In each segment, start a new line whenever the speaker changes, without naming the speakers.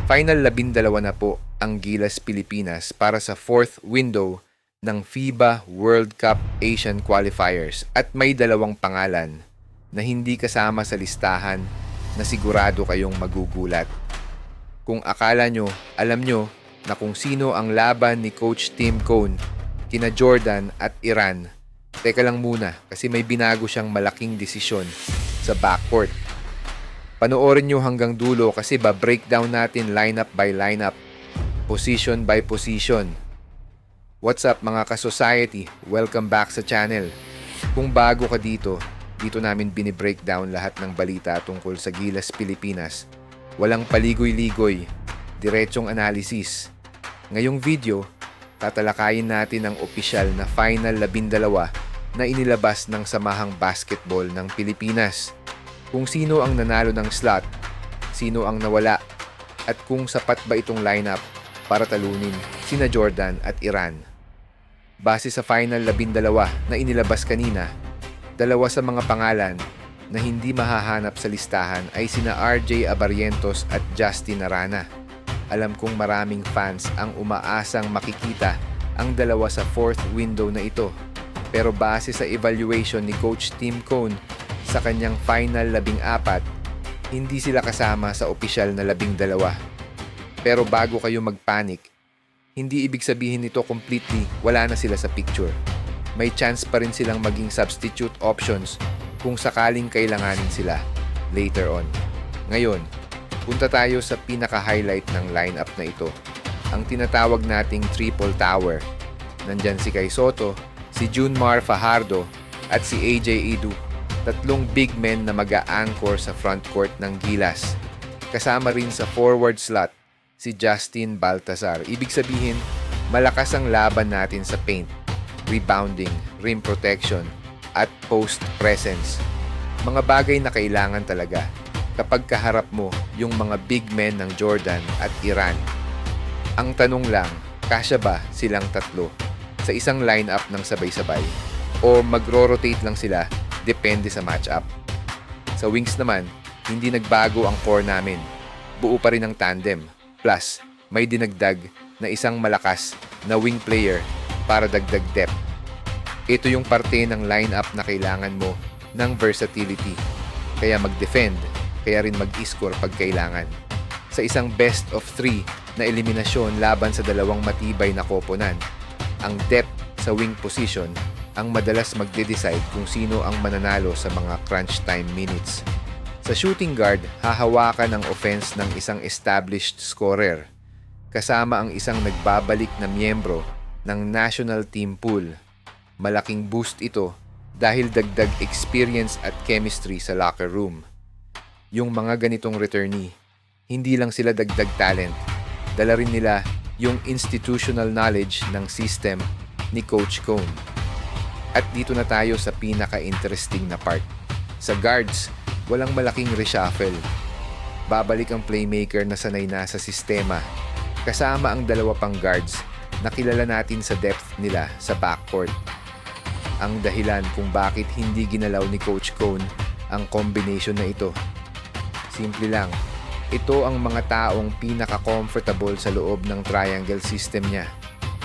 Final 12 na po ang Gilas Pilipinas para sa fourth window ng FIBA World Cup Asian Qualifiers at may dalawang pangalan na hindi kasama sa listahan na sigurado kayong magugulat. Kung akala nyo, alam nyo na kung sino ang laban ni Coach Tim Cone kina Jordan at Iran, teka lang muna kasi may binago siyang malaking desisyon sa backcourt. Panoorin nyo hanggang dulo kasi ba-breakdown natin lineup by lineup, position by position. What's up mga ka-society? Welcome back sa channel. Kung bago ka dito namin binibreakdown lahat ng balita tungkol sa Gilas Pilipinas. Walang paligoy-ligoy, diretsong analysis. Ngayong video, tatalakayin natin ang opisyal na Final 12 na inilabas ng Samahang Basketball ng Pilipinas. Kung sino ang nanalo ng slot, sino ang nawala, at kung sapat ba itong lineup para talunin sina Jordan at Iran. Base sa Final 12 na inilabas kanina, dalawa sa mga pangalan na hindi mahahanap sa listahan ay sina RJ Abarientos at Justin Arana. Alam kong maraming fans ang umaasang makikita ang dalawa sa fourth window na ito. Pero base sa evaluation ni Coach Tim Cone sa kanyang final 14, hindi sila kasama sa opisyal na 12. Pero bago kayo magpanik, hindi ibig sabihin nito completely wala na sila sa picture. May chance pa rin silang maging substitute options kung sakaling kailanganin sila later on. Ngayon, punta tayo sa pinaka-highlight ng lineup na ito. Ang tinatawag nating Triple Tower. Nandyan si Kai Sotto, si Junmar Fajardo at si AJ Edu. Tatlong big men na mag-a-anchor sa frontcourt ng Gilas. Kasama rin sa forward slot si Justin Baltazar. Ibig sabihin, malakas ang laban natin sa paint, rebounding, rim protection, at post presence. Mga bagay na kailangan talaga kapag kaharap mo yung mga big men ng Jordan at Iran. Ang tanong lang, kasya ba silang tatlo sa isang lineup ng sabay-sabay o magro-rotate lang sila depende sa matchup? Sa wings naman, hindi nagbago ang core namin. Buo pa rin ang tandem. Plus, may dinagdag na isang malakas na wing player para dagdag depth. Ito yung parte ng lineup na kailangan mo ng versatility. Kaya mag-defend, kaya rin mag-score pag kailangan. Sa isang best of 3 na eliminasyon laban sa dalawang matibay na koponan, ang depth sa wing position ang madalas magde-decide kung sino ang mananalo sa mga crunch time minutes. Sa shooting guard, hahawakan ang offense ng isang established scorer, kasama ang isang nagbabalik na miyembro ng national team pool. Malaking boost ito dahil dagdag experience at chemistry sa locker room. Yung mga ganitong returnee, hindi lang sila dagdag talent, dala rin nila yung institutional knowledge ng system ni Coach Cone. At dito na tayo sa pinaka-interesting na part. Sa guards, walang malaking reshuffle. Babalik ang playmaker na sanay na sa sistema, kasama ang dalawa pang guards na kilala natin sa depth nila sa backcourt. Ang dahilan kung bakit hindi ginalaw ni Coach Cone ang combination na ito. Simple lang, ito ang mga taong pinaka-comfortable sa loob ng triangle system niya.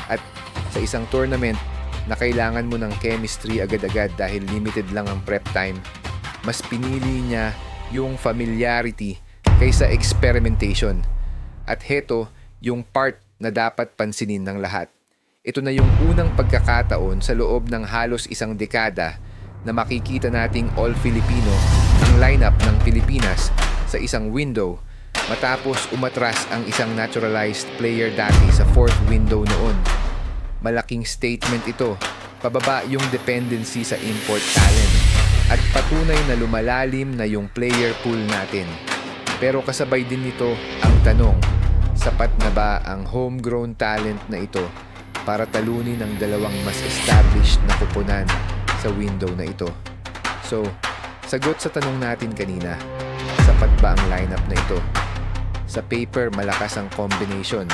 At sa isang tournament na kailangan mo ng chemistry agad-agad dahil limited lang ang prep time, mas pinili niya yung familiarity kaysa experimentation. At heto yung part na dapat pansinin ng lahat. Ito na yung unang pagkakataon sa loob ng halos isang dekada na makikita nating all-Filipino ang lineup ng Pilipinas sa isang window matapos umatras ang isang naturalized player dati sa fourth window noon. Malaking statement ito, pababa yung dependency sa import talent at patunay na lumalalim na yung player pool natin. Pero kasabay din nito ang tanong, sapat na ba ang homegrown talent na ito para talunin ang dalawang mas established na koponan sa window na ito? So, sagot sa tanong natin kanina, sapat ba ang lineup na ito? Sa paper, malakas ang combination.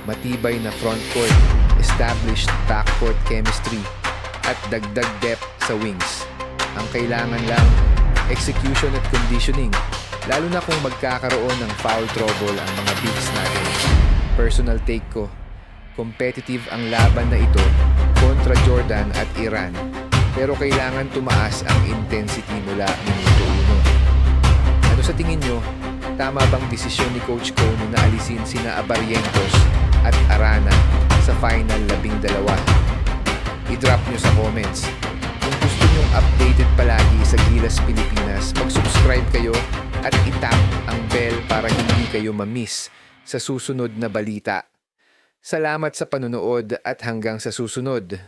Matibay na frontcourt, established backcourt chemistry, at dagdag depth sa wings. Ang kailangan lang, execution at conditioning, lalo na kung magkakaroon ng foul trouble ang mga bigs natin. personal take ko. Competitive ang laban na ito kontra Jordan at Iran, pero kailangan tumaas ang intensity mula minuto 1. Ano sa tingin nyo? Tama bang desisyon ni Coach Cone na alisin sina Abarrientos at Arana sa final 12? I-drop nyo sa comments. Kung gusto nyong updated palagi sa Gilas Pilipinas, mag-subscribe kayo at itap ang bell para hindi kayo ma-miss sa susunod na balita. Salamat sa panunood at hanggang sa susunod.